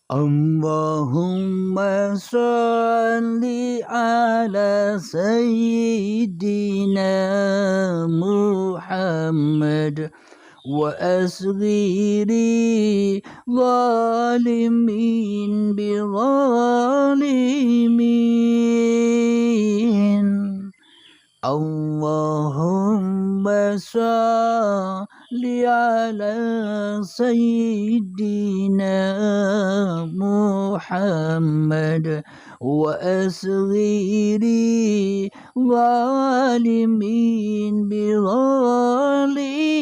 Allahumma salli ala Sayyidina Muhammad wa asghiri zalimin bi zalimin. Allahumma salli ala Sayyidina Muhammad wa asghiri zalimin bi zalimin.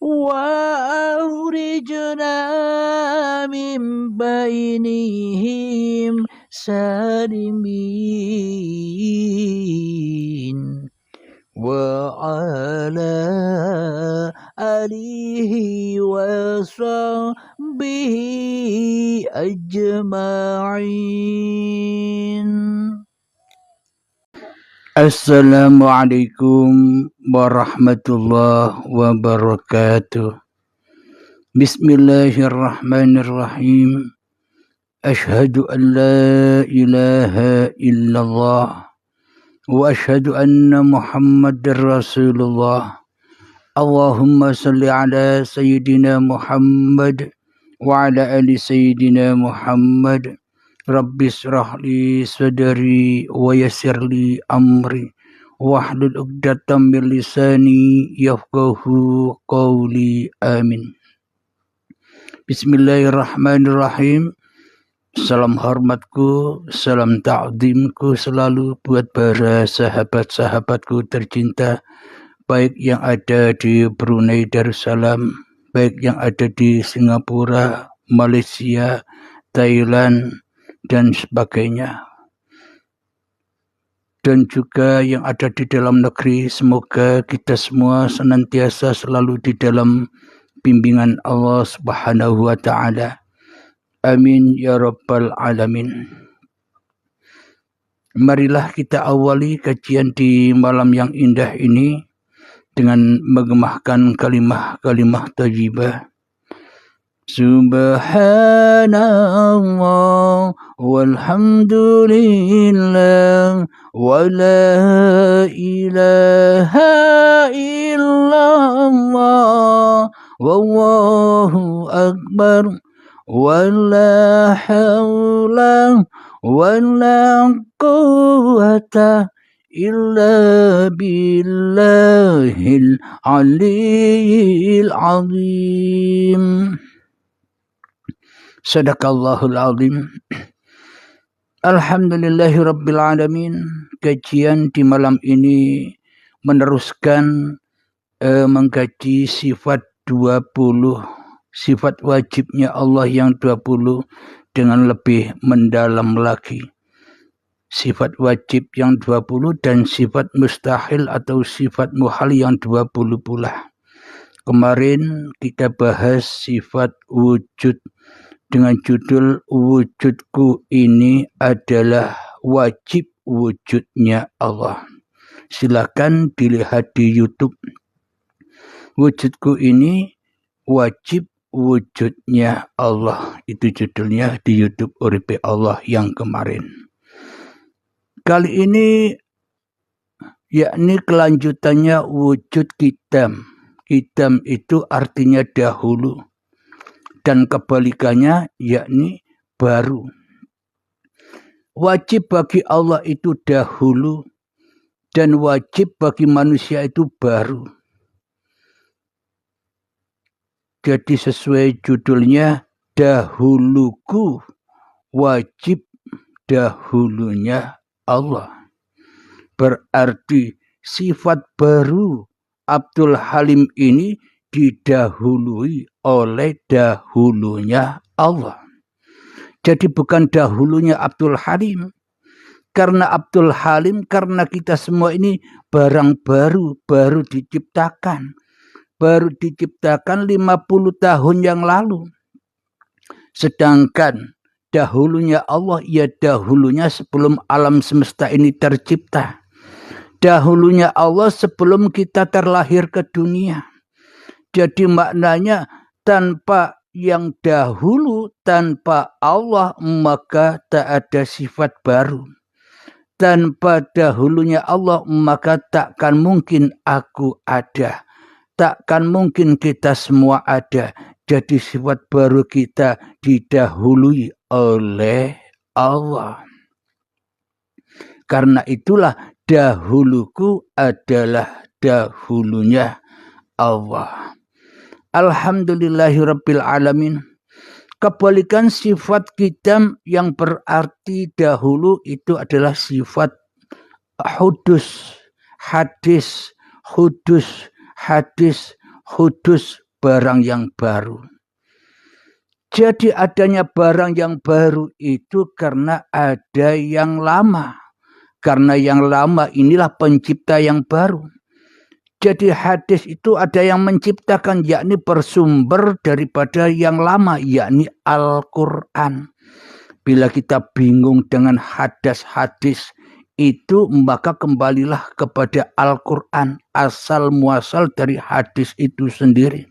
Wa akhrijna min bainihim salimin wa ala alihi wa sahbihi ajma'in. Assalamualaikum warahmatullahi wabarakatuh. Bismillahirrahmanirrahim. Ashhadu an la ilaha illallah wa ashhadu anna Muhammadar Rasulullah. Allahumma salli ala Sayyidina Muhammad wa ala ali Sayyidina Muhammad. Rabbis rahli sadri wa yassirli amri wahlul 'uqdatam min lisani yafqahu qawli. Amin. Bismillahirrahmanirrahim. Salam hormatku, salam ta'zimku selalu buat para sahabat-sahabatku tercinta, baik yang ada di Brunei Darussalam, baik yang ada di Singapura, Malaysia, Thailand, dan sebagainya. Dan juga yang ada di dalam negeri, semoga kita semua senantiasa selalu di dalam bimbingan Allah Subhanahu wa ta'ala. Amin ya rabbal alamin. Marilah kita awali kajian di malam yang indah ini dengan mengemahkan kalimah-kalimah thayyibah. Subhanallah walhamdulillah wa la ilaha illallah wallahu akbar wa la hawla wa la quwwata illa billahil aliyyil azim. Sadaqallahul azim. Alhamdulillahi rabbil alamin. Kajian di malam ini meneruskan mengkaji sifat 20, sifat wajibnya Allah yang 20 dengan lebih mendalam lagi. Sifat wajib yang 20 dan sifat mustahil atau sifat muhal yang 20 pula. Kemarin kita bahas sifat wujud dengan judul wujudku ini adalah wajib wujudnya Allah. Silakan dilihat di YouTube. Wujudku ini wajib wujudnya Allah. Itu judulnya di YouTube Uripe Allah yang kemarin. Kali ini yakni kelanjutannya wujud qidam. Qidam itu artinya dahulu. Dan kebalikannya yakni baru. Wajib bagi Allah itu dahulu dan wajib bagi manusia itu baru. Jadi sesuai judulnya, dahuluku wajib dahulunya Allah. Berarti sifat baru Abdul Halim ini didahului oleh dahulunya Allah. Jadi bukan dahulunya Abdul Halim. Karena Abdul Halim, karena kita semua ini barang baru, baru diciptakan. Baru diciptakan 50 tahun yang lalu. Sedangkan dahulunya Allah, ya dahulunya sebelum alam semesta ini tercipta. Dahulunya Allah sebelum kita terlahir ke dunia. Jadi maknanya tanpa yang dahulu, tanpa Allah, maka tak ada sifat baru. Tanpa dahulunya Allah, maka takkan mungkin aku ada. Takkan mungkin kita semua ada. Jadi sifat baru kita didahului oleh Allah. Karena itulah dahuluku adalah dahulunya Allah. Alhamdulillahirabbil alamin. Kebalikan sifat qidam yang berarti dahulu itu adalah sifat hudus, hadis, hudus, hadis, hudus, barang yang baru. Jadi adanya barang yang baru itu karena ada yang lama. Karena yang lama inilah pencipta yang baru. Jadi hadis itu ada yang menciptakan, yakni bersumber daripada yang lama, yakni Al-Quran. Bila kita bingung dengan hadis itu, maka kembalilah kepada Al-Quran, asal muasal dari hadis itu sendiri.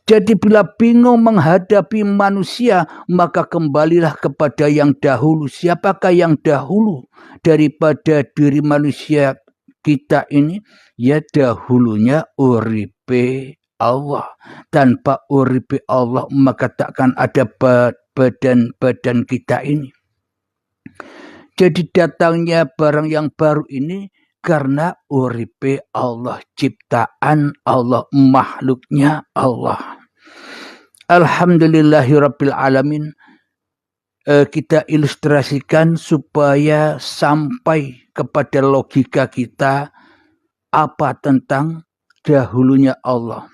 Jadi bila bingung menghadapi manusia, maka kembalilah kepada yang dahulu. Siapakah yang dahulu daripada diri manusia kita ini? Ya dahulunya uripe Allah. Tanpa uripe Allah maka takkan ada badan-badan kita ini. Jadi datangnya barang yang baru ini karena uripe Allah, ciptaan Allah, makhluknya Allah. Alhamdulillahirabbil alamin. Kita ilustrasikan supaya sampai kepada logika kita apa tentang dahulunya Allah.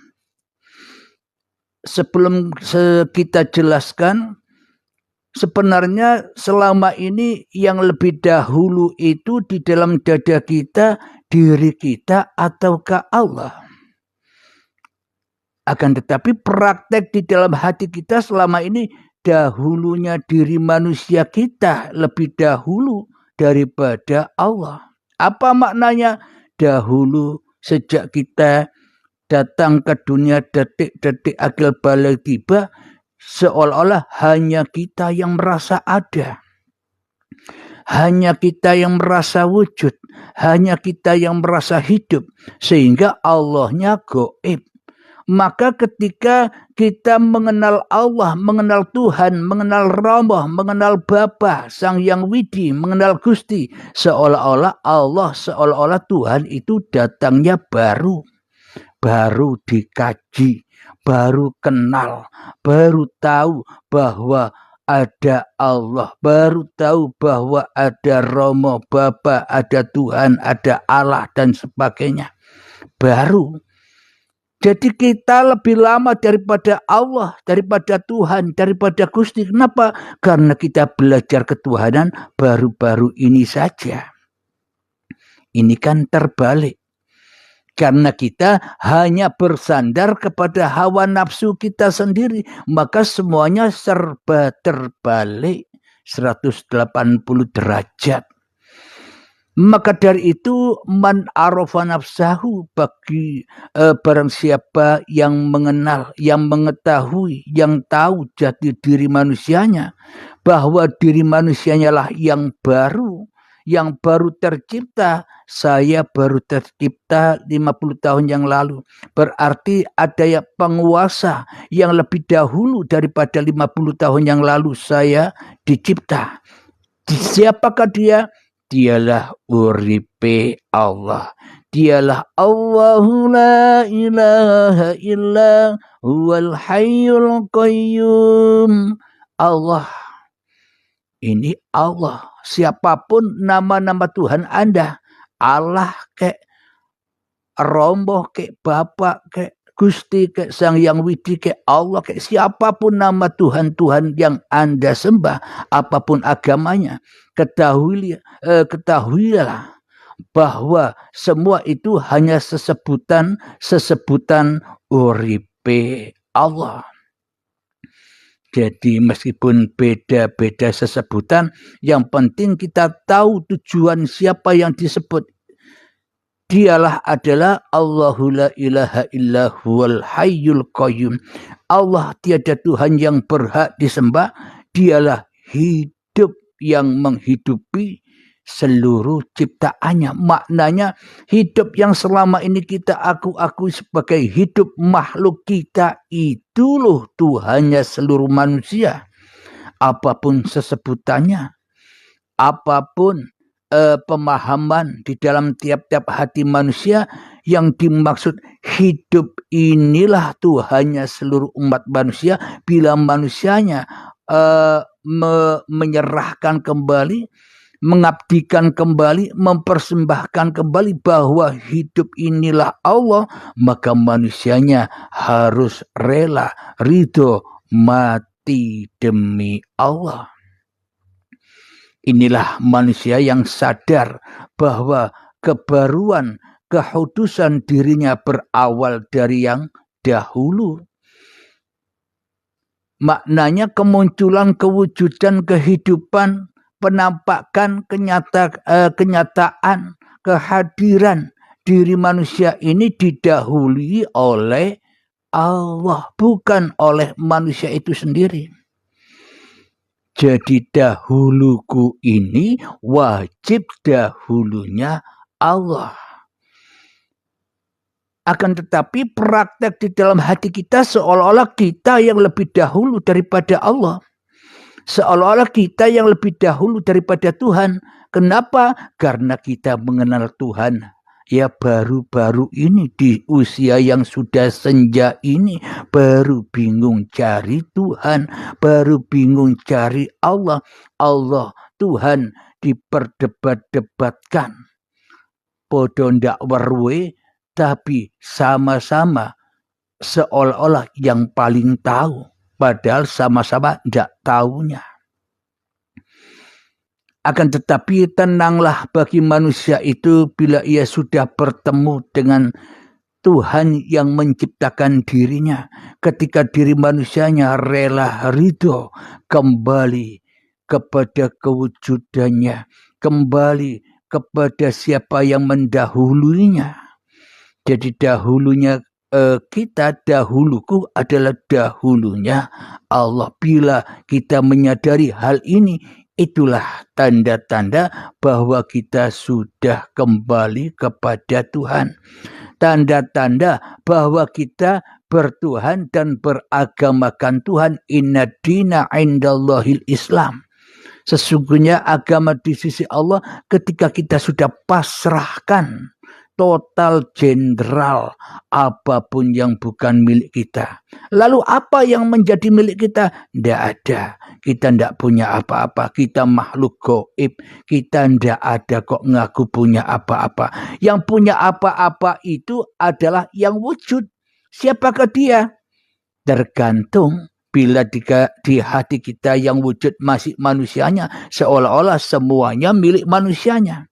Sebelum kita jelaskan, sebenarnya selama ini yang lebih dahulu itu di dalam dada kita, diri kita ataukah Allah? Akan tetapi praktek di dalam hati kita selama ini dahulunya diri manusia kita lebih dahulu daripada Allah. Apa maknanya? Dahulu sejak kita datang ke dunia, detik-detik akil balik tiba, seolah-olah hanya kita yang merasa ada. Hanya kita yang merasa wujud. Hanya kita yang merasa hidup. Sehingga Allahnya gaib. Maka ketika kita mengenal Allah, mengenal Tuhan, mengenal Rama, mengenal Bapa, Sang Yang Widi, mengenal Gusti, seolah-olah Allah, seolah-olah Tuhan itu datangnya baru dikaji, baru kenal, baru tahu bahwa ada Allah, baru tahu bahwa ada Rama, Bapa, ada Tuhan, ada Allah dan sebagainya. Baru. Jadi kita lebih lama daripada Allah, daripada Tuhan, daripada Gusti. Kenapa? Karena kita belajar ketuhanan baru-baru ini saja. Ini kan terbalik. Karena kita hanya bersandar kepada hawa nafsu kita sendiri. Maka semuanya serba terbalik 180 derajat. Maka dari itu man arafa nafsahu, bagi barang siapa yang mengenal, yang mengetahui, yang tahu jati diri manusianya, bahwa diri manusianya lah yang baru tercipta. Saya baru tercipta 50 tahun yang lalu. Berarti ada penguasa yang lebih dahulu daripada 50 tahun yang lalu saya dicipta. Siapakah dia? Dialah uripe Allah. Dialah Allahu la ilaha illa huwal hayyul qayyum. Allah. Ini Allah. Siapapun nama-nama Tuhan Anda. Allah kek Romboh kek Bapak kek Gusti kek Sang Yang Widi kek Allah kek siapapun nama Tuhan-Tuhan yang Anda sembah, apapun agamanya, ketahuilah bahwa semua itu hanya sesebutan uripe Allah. Jadi meskipun beda-beda sesebutan, yang penting kita tahu tujuan siapa yang disebut. Dialah adalah Allahu la ilaha illa huwal hayyul qayyum. Allah tiada Tuhan yang berhak disembah. Dialah hidup yang menghidupi seluruh ciptaannya. Maknanya hidup yang selama ini kita akui sebagai hidup makhluk kita itu loh Tuhannya seluruh manusia. Apapun sesebutannya, apapun pemahaman di dalam tiap-tiap hati manusia, yang dimaksud hidup inilah Tuhannya seluruh umat manusia. Bila manusianya menyerahkan kembali, mengabdikan kembali, mempersembahkan kembali bahwa hidup inilah Allah, maka manusianya harus rela, ridho, mati demi Allah. Inilah manusia yang sadar bahwa kebaruan, kehudusan dirinya berawal dari yang dahulu. Maknanya kemunculan, kewujudan, kehidupan, penampakan, kenyataan, kehadiran diri manusia ini didahului oleh Allah, bukan oleh manusia itu sendiri. Jadi dahuluku ini wajib dahulunya Allah. Akan tetapi praktek di dalam hati kita seolah-olah kita yang lebih dahulu daripada Allah. Seolah-olah kita yang lebih dahulu daripada Tuhan. Kenapa? Karena kita mengenal Tuhan ya baru-baru ini, di usia yang sudah senja ini, baru bingung cari Tuhan, baru bingung cari Allah. Allah, Tuhan diperdebat-debatkan. Podo ndak werwe, tapi sama-sama seolah-olah yang paling tahu, padahal sama-sama ndak tahunya. Akan tetapi tenanglah bagi manusia itu bila ia sudah bertemu dengan Tuhan yang menciptakan dirinya. Ketika diri manusianya rela ridho kembali kepada kewujudannya, kembali kepada siapa yang mendahulunya. Jadi dahulunya kita, dahuluku adalah dahulunya Allah. Bila kita menyadari hal ini, itulah tanda-tanda bahwa kita sudah kembali kepada Tuhan. Tanda-tanda bahwa kita bertuhan dan beragamakan Tuhan. Inna dina indallahil Islam. Sesungguhnya agama di sisi Allah ketika kita sudah pasrahkan total jenderal apapun yang bukan milik kita. Lalu apa yang menjadi milik kita? Tidak ada. Kita tidak punya apa-apa. Kita makhluk gaib. Kita tidak ada kok ngaku punya apa-apa. Yang punya apa-apa itu adalah yang wujud. Siapakah dia? Tergantung. Bila di hati kita yang wujud masih manusianya, seolah-olah semuanya milik manusianya.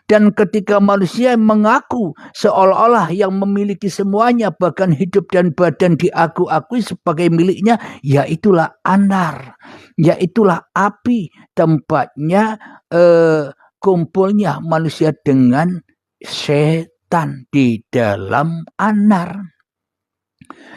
Dan ketika manusia mengaku seolah-olah yang memiliki semuanya, bahkan hidup dan badan diakui sebagai miliknya, yaitulah anar, yaitulah api, tempatnya kumpulnya manusia dengan setan di dalam anar.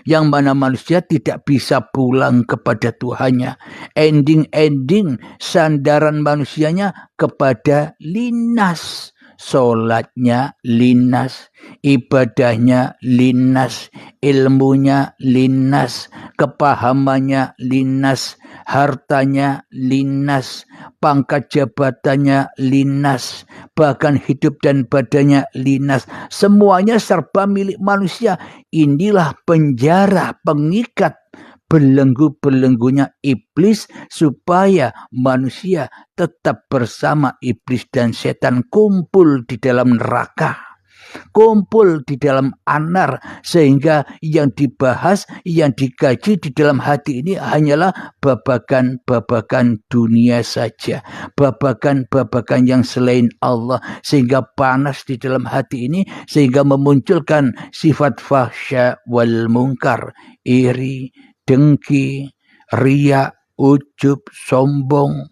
Yang mana manusia tidak bisa pulang kepada Tuhannya. Ending-ending sandaran manusianya kepada linas. Solatnya linas, ibadahnya linas, ilmunya linas, kepahamannya linas, hartanya linas, pangkat jabatannya linas, bahkan hidup dan badannya linas. Semuanya serba milik manusia. Inilah penjara, pengikat, belenggu-belenggunya iblis supaya manusia tetap bersama iblis dan setan, kumpul di dalam neraka, kumpul di dalam anar, sehingga yang dibahas, yang dikaji di dalam hati ini hanyalah babakan-babakan dunia saja, babakan-babakan yang selain Allah, sehingga panas di dalam hati ini, sehingga memunculkan sifat fahsya wal munkar, iri, dengki, riya, ujub, sombong,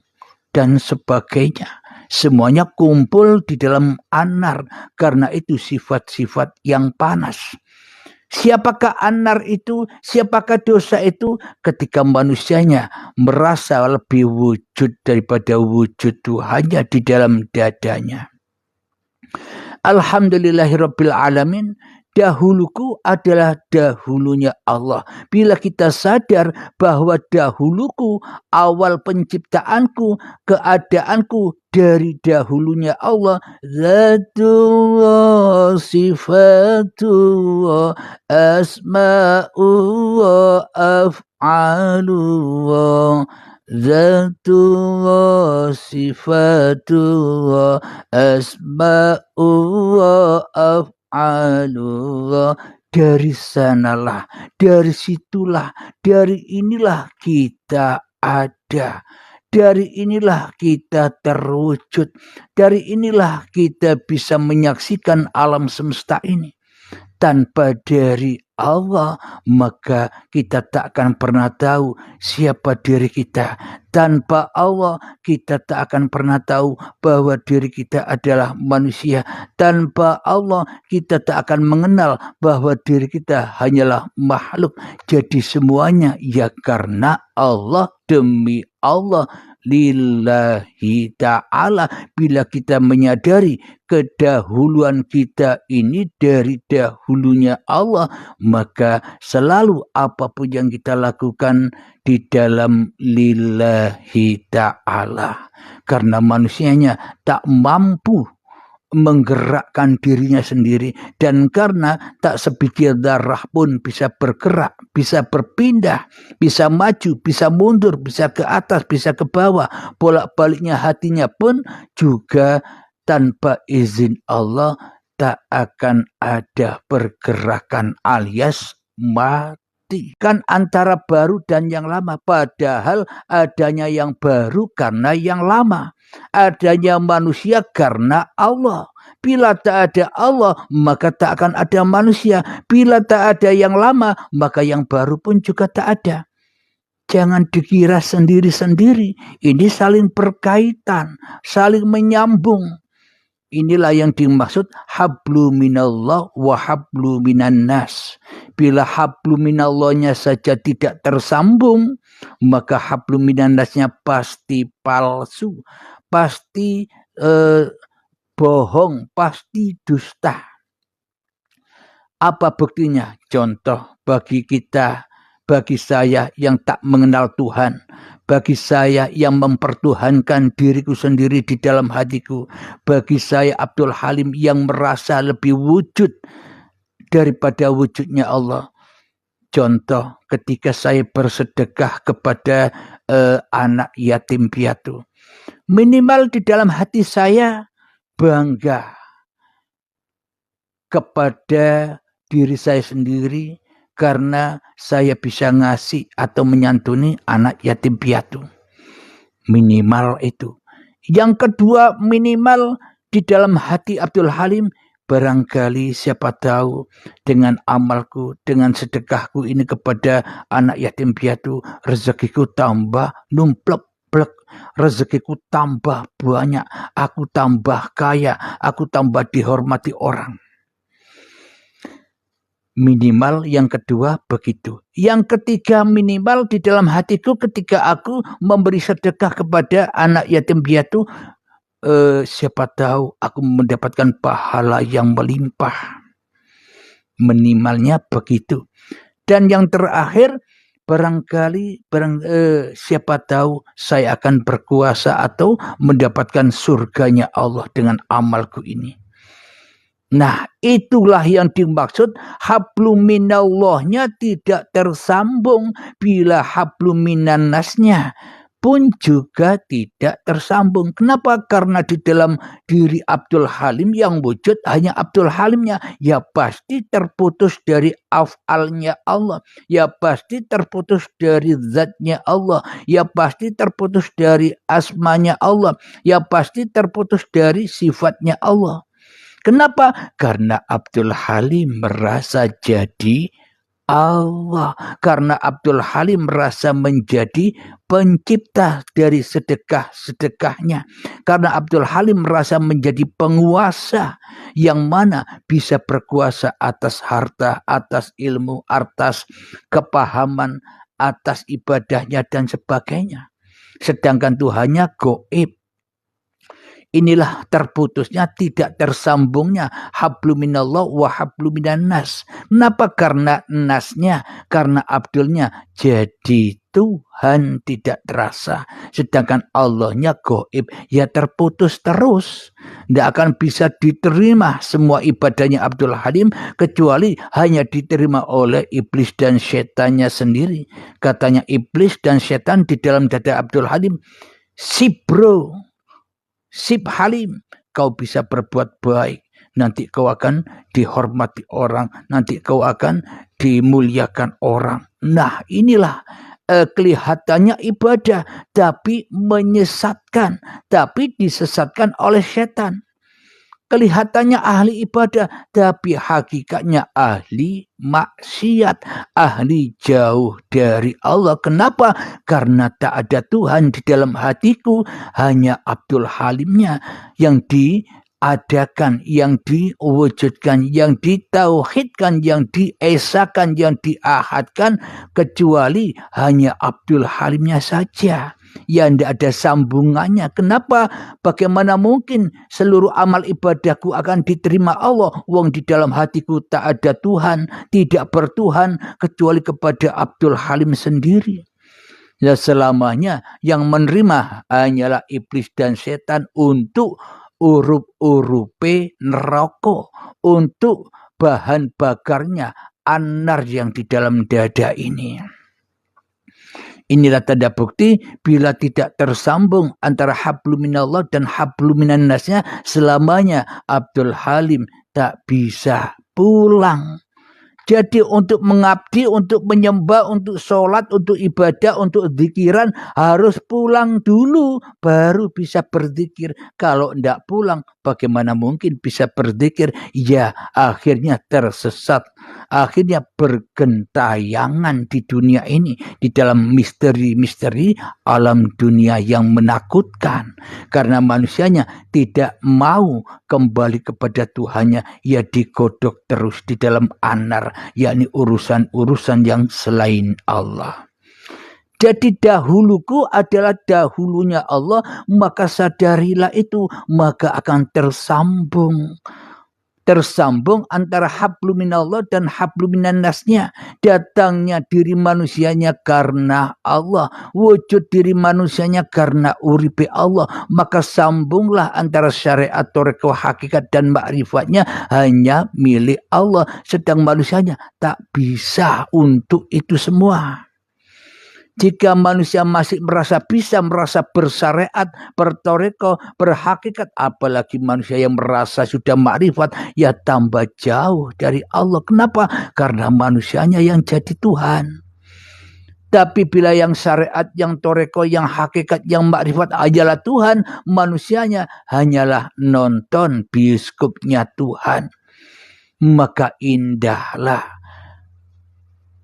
dan sebagainya. Semuanya kumpul di dalam anar. Karena itu sifat-sifat yang panas. Siapakah anar itu? Siapakah dosa itu? Ketika manusianya merasa lebih wujud daripada wujud Tuhannya di dalam dadanya. Alhamdulillahirabbil alamin. Dahuluku adalah dahulunya Allah. Bila kita sadar bahwa dahuluku, awal penciptaanku, keadaanku dari dahulunya Allah, Zatullah, Sifatullah, Asma'ullah, Af'alullah, Zatullah, Sifatullah, Asma'ullah, Af'alullah. Dari sanalah, dari situlah, dari inilah kita ada. Dari inilah kita terwujud. Dari inilah kita bisa menyaksikan alam semesta ini. Tanpa dari Allah, maka kita tak akan pernah tahu siapa diri kita. Tanpa Allah, kita tak akan pernah tahu bahwa diri kita adalah manusia. Tanpa Allah, kita tak akan mengenal bahwa diri kita hanyalah makhluk. Jadi semuanya ya karena Allah, demi Allah, lillahi ta'ala. Bila kita menyadari kedahuluan kita ini dari dahulunya Allah, maka selalu apapun yang kita lakukan di dalam lillahi ta'ala. Karena manusianya tak mampu menggerakkan dirinya sendiri, dan karena tak sebiji darah pun bisa bergerak, bisa berpindah, bisa maju, bisa mundur, bisa ke atas, bisa ke bawah, bolak-baliknya hatinya pun juga tanpa izin Allah tak akan ada pergerakan alias mati. Kan antara baru dan yang lama, padahal adanya yang baru karena yang lama. Adanya manusia karena Allah. Bila tak ada Allah, maka tak akan ada manusia. Bila tak ada yang lama, maka yang baru pun juga tak ada. Jangan dikira sendiri-sendiri. Ini saling berkaitan, saling menyambung. Inilah yang dimaksud hablu minallah wa hablu minan nas. Bila hablu minallahnya saja tidak tersambung, maka hablu minan nasnya pasti palsu, pasti bohong, pasti dusta. Apa buktinya? Contoh bagi kita, bagi saya yang tak mengenal Tuhan, bagi saya yang mempertuhankan diriku sendiri di dalam hatiku, bagi saya Abdul Halim yang merasa lebih wujud daripada wujudnya Allah. Contoh ketika saya bersedekah kepada anak yatim piatu. Minimal di dalam hati saya bangga kepada diri saya sendiri karena saya bisa ngasih atau menyantuni anak yatim piatu. Minimal itu. Yang kedua, minimal di dalam hati Abdul Halim, barangkali siapa tahu dengan amalku, dengan sedekahku ini kepada anak yatim piatu, rezekiku tambah numplek. Rezekiku tambah banyak, aku tambah kaya, aku tambah dihormati orang. Minimal yang kedua begitu. Yang ketiga, minimal di dalam hatiku ketika aku memberi sedekah kepada anak yatim piatu, siapa tahu aku mendapatkan pahala yang melimpah. Minimalnya begitu. Dan yang terakhir, barangkali siapa tahu saya akan berkuasa atau mendapatkan surganya Allah dengan amalku ini. Nah, itulah yang dimaksud hablu minallahnya tidak tersambung bila hablu minan nasnya pun juga tidak tersambung. Kenapa? Karena di dalam diri Abdul Halim yang wujud hanya Abdul Halimnya. Ya pasti terputus dari af'alnya Allah. Ya pasti terputus dari zatnya Allah. Ya pasti terputus dari asmanya Allah. Ya pasti terputus dari sifatnya Allah. Kenapa? Karena Abdul Halim merasa jadi Allah. Karena Abdul Halim merasa menjadi pencipta dari sedekah-sedekahnya. Karena Abdul Halim merasa menjadi penguasa yang mana bisa berkuasa atas harta, atas ilmu, atas kepahaman, atas ibadahnya dan sebagainya. Sedangkan Tuhannya gaib. Inilah terputusnya, tidak tersambungnya hablum minallah wa hablum minan nas. Kenapa? Karena nasnya, karena Abdulnya jadi Tuhan tidak terasa. Sedangkan Allahnya gaib, ya terputus terus. Tidak akan bisa diterima semua ibadahnya Abdul Halim kecuali hanya diterima oleh iblis dan setannya sendiri. Katanya iblis dan setan di dalam dada Abdul Halim, Sibro, Sib Halim, kau bisa berbuat baik, nanti kau akan dihormati orang, nanti kau akan dimuliakan orang. Nah, inilah kelihatannya ibadah, tapi menyesatkan, tapi disesatkan oleh setan. Kelihatannya ahli ibadah, tapi hakikatnya ahli maksiat, ahli jauh dari Allah. Kenapa? Karena tak ada Tuhan di dalam hatiku, hanya Abdul Halimnya yang diadakan, yang diwujudkan, yang ditauhidkan, yang diesakan, yang diahadkan, kecuali hanya Abdul Halimnya saja. Ya, tidak ada sambungannya. Kenapa? Bagaimana mungkin seluruh amal ibadahku akan diterima Allah, wong di dalam hatiku tak ada Tuhan, tidak bertuhan kecuali kepada Abdul Halim sendiri. Ya, selamanya yang menerima hanyalah iblis dan setan untuk urup-urupe neraka, untuk bahan bakarnya anar yang di dalam dada ini. Inilah tanda bukti bila tidak tersambung antara hablum minallah dan hablum minan nasnya, selamanya Abdul Halim tak bisa pulang. Jadi untuk mengabdi, untuk menyembah, untuk sholat, untuk ibadah, untuk zikiran harus pulang dulu baru bisa berzikir. Kalau tidak pulang bagaimana mungkin bisa berzikir? Ya akhirnya tersesat. Akhirnya bergentayangan di dunia ini, di dalam misteri-misteri alam dunia yang menakutkan. Karena manusianya tidak mau kembali kepada Tuhannya, ia digodok terus di dalam anar, yakni urusan-urusan yang selain Allah. Jadi dahuluku adalah dahulunya Allah, maka sadarilah itu, maka akan tersambung antara hablum minallah dan hablum minan nasnya. Datangnya diri manusianya karena Allah, wujud diri manusianya karena uripe Allah, maka sambunglah antara syariat, thariqah, hakikat dan ma'rifatnya hanya milik Allah, sedang manusianya tak bisa untuk itu semua. Jika manusia masih merasa bisa, merasa bersyariat, bertoreko, berhakikat, apalagi manusia yang merasa sudah makrifat, ya tambah jauh dari Allah. Kenapa? Karena manusianya yang jadi Tuhan. Tapi bila yang syariat, yang toreko, yang hakikat, yang makrifat adalah Tuhan, manusianya hanyalah nonton bioskopnya Tuhan. Maka indahlah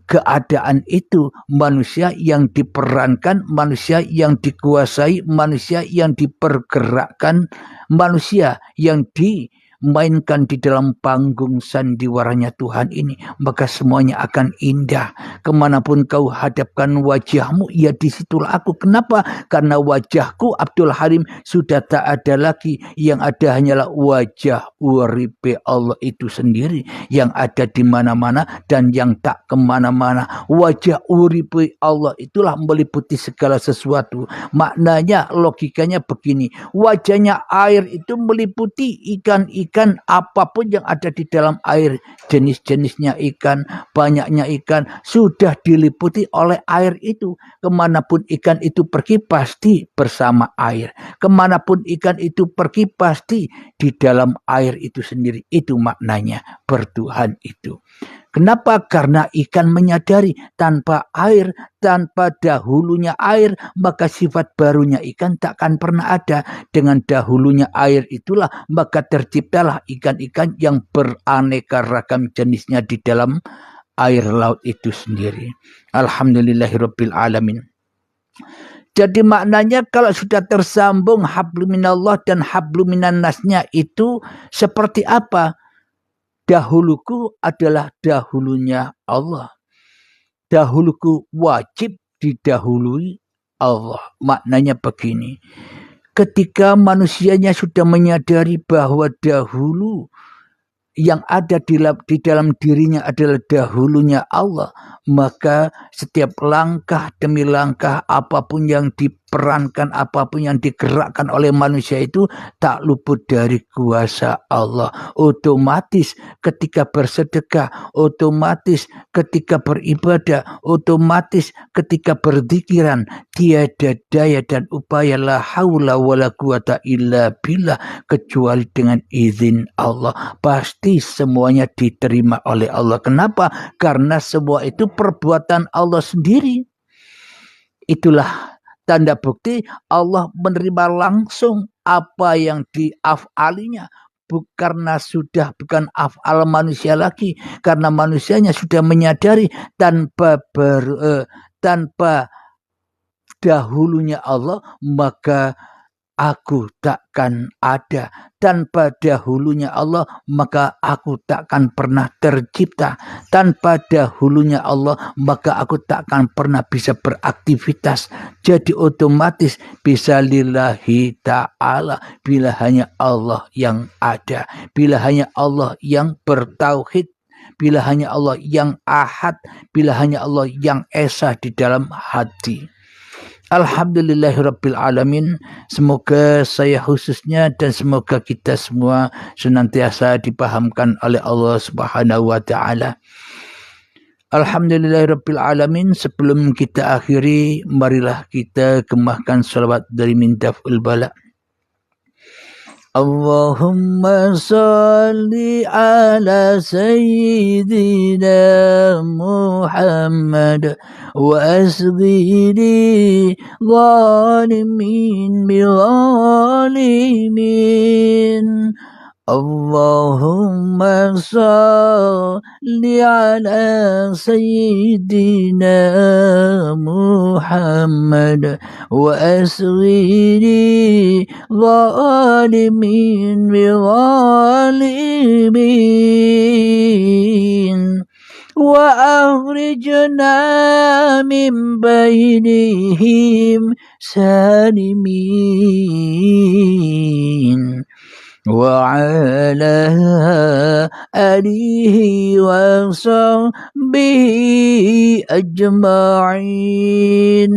keadaan itu, manusia yang diperankan, manusia yang dikuasai, manusia yang dipergerakkan, manusia yang dimainkan di dalam panggung sandiwaranya Tuhan ini, maka semuanya akan indah. Kemanapun kau hadapkan wajahmu, ya disitulah aku. Kenapa? Karena wajahku Abdul Halim sudah tak ada lagi, yang ada hanyalah wajah uripe Allah itu sendiri, yang ada di mana-mana dan yang tak kemana-mana. Wajah uripe Allah itulah meliputi segala sesuatu. Maknanya, logikanya begini, wajahnya air itu meliputi ikan-ikan apapun yang ada di dalam air, jenis-jenisnya ikan, banyaknya ikan, sudah diliputi oleh air itu. Kemanapun ikan itu pergi pasti bersama air, kemanapun ikan itu pergi pasti di dalam air itu sendiri. Itu maknanya bertuhan itu. Kenapa? Karena ikan menyadari tanpa air, tanpa dahulunya air, maka sifat barunya ikan takkan pernah ada. Dengan dahulunya air itulah maka terciptalah ikan-ikan yang beraneka ragam jenisnya di dalam air laut itu sendiri. Alhamdulillahirabbil alamin. Jadi maknanya kalau sudah tersambung hablum minallah dan hablum minan nasnya itu seperti apa? Dahuluku adalah dahulunya Allah. Dahuluku wajib didahului Allah. Maknanya begini. Ketika manusianya sudah menyadari bahwa dahulu yang ada di dalam dirinya adalah dahulunya Allah, maka setiap langkah demi langkah apapun yang diperankan, apapun yang digerakkan oleh manusia itu tak luput dari kuasa Allah. Otomatis ketika bersedekah, otomatis ketika beribadah, otomatis ketika berzikiran, tiada daya dan upaya la haula wala quwata illa billah kecuali dengan izin Allah. Pasti semuanya diterima oleh Allah. Kenapa? Karena semua itu perbuatan Allah sendiri. Itulah tanda bukti Allah menerima langsung apa yang diafalinya. Karena sudah bukan afal manusia lagi. Karena manusianya sudah menyadari tanpa dahulunya Allah, maka aku takkan ada. Tanpa dahulunya Allah, maka aku takkan pernah tercipta. Tanpa dahulunya Allah, maka aku takkan pernah bisa beraktivitas. Jadi otomatis bisa lillahi ta'ala. Bila hanya Allah yang ada. Bila hanya Allah yang bertauhid. Bila hanya Allah yang ahad. Bila hanya Allah yang esa di dalam hati. Alhamdulillahirabbil alamin. Semoga saya khususnya dan semoga kita semua senantiasa dipahamkan oleh Allah Subhanahu wa taala. Alhamdulillahirabbil alamin. Sebelum kita akhiri, marilah kita gemahkan salawat dari Mindaful Bala. Allahumma salli ala sayyidina Muhammad wa asghiri zalimin bi zalimin. Allahumma salli ala sayyidina Muhammad wa asghiri zalimin bi zalimin wa akhrijna min bainihim salimin وعلى آله وصحبه أجمعين.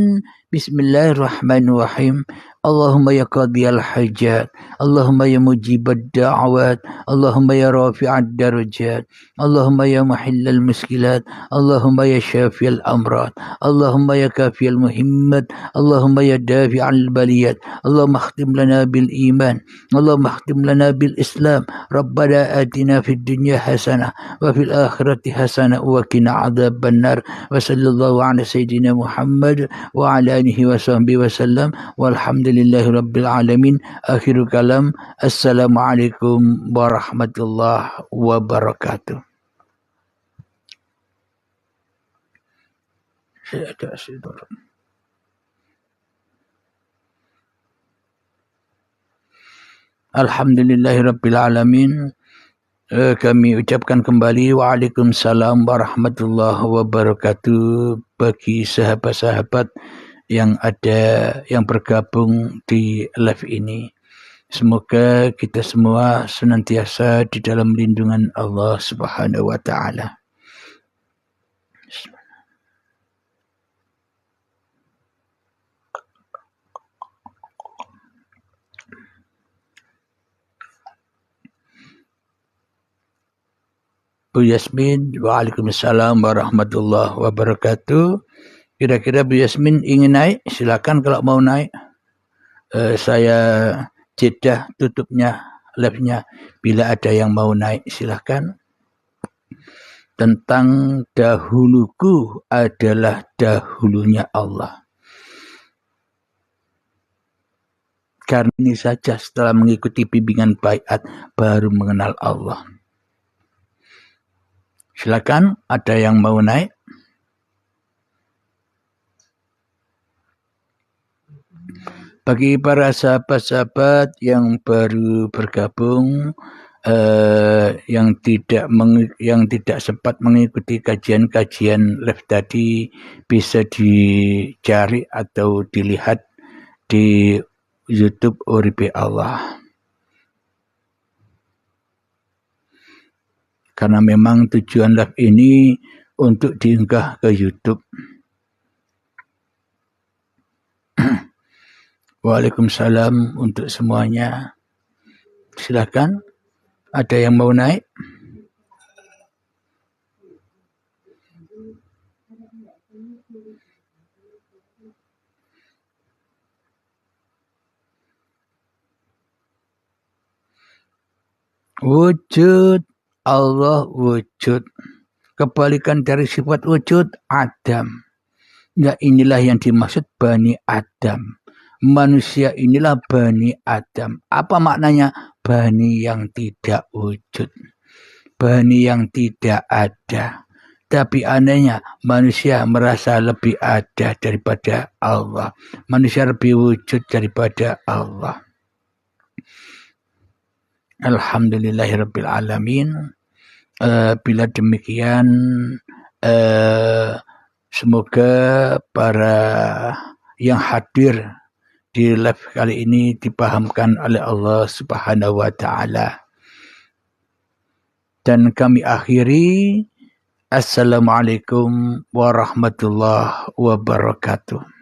بسم الله الرحمن الرحيم. اللهم يا قاضي الحاجات، اللهم يا مجيب الدعوات، اللهم يا رافع الدرجات، اللهم يا محل المشكلات، اللهم يا شافي الأمراض، اللهم يا كافي المهمات، اللهم يا دافع البليات، اللهم اختم لنا بالإيمان، اللهم اختم لنا بالإسلام. ربنا آتنا في الدنيا حسنة وفي الآخرة حسنة وقنا عذاب النار. وصلى الله على سيدنا محمد وعلى آله وصحبه وسلم والحمد لله رب العالمين. آخر كلام. السلام عليكم ورحمة الله وبركاته. Alhamdulillahirabbil alamin. Kami ucapkan kembali waalaikumsalam warahmatullahi wabarakatuh bagi sahabat-sahabat yang ada yang bergabung di live ini. Semoga kita semua senantiasa di dalam lindungan Allah Subhanahu wa taala. Bu Yasmin, waalaikumsalam warahmatullahi wabarakatuh. Kira-kira Bu Yasmin ingin naik? Silakan kalau mau naik. Saya jeda tutupnya live-nya. Bila ada yang mau naik silakan. Tentang dahuluku adalah dahulunya Allah. Karena ini saja setelah mengikuti bimbingan baiat baru mengenal Allah. Silakan, ada yang mau naik? Bagi para sahabat-sahabat yang baru bergabung, yang tidak sempat mengikuti kajian-kajian live tadi, bisa dicari atau dilihat di YouTube Uripe Allah. Karena memang tujuan live ini untuk diunggah ke YouTube. Waalaikumsalam untuk semuanya. Silakan. Ada yang mau naik? Wujud Allah wujud. Kebalikan dari sifat wujud Adam. Ya inilah yang dimaksud Bani Adam. Manusia inilah Bani Adam. Apa maknanya? Bani yang tidak wujud. Bani yang tidak ada. Tapi anehnya manusia merasa lebih ada daripada Allah. Manusia lebih wujud daripada Allah. Alhamdulillahirabbil alamin. Bila demikian semoga para yang hadir di live kali ini dipahamkan oleh Allah Subhanahu wa taala. Dan kami akhiri, Assalamualaikum warahmatullahi wabarakatuh.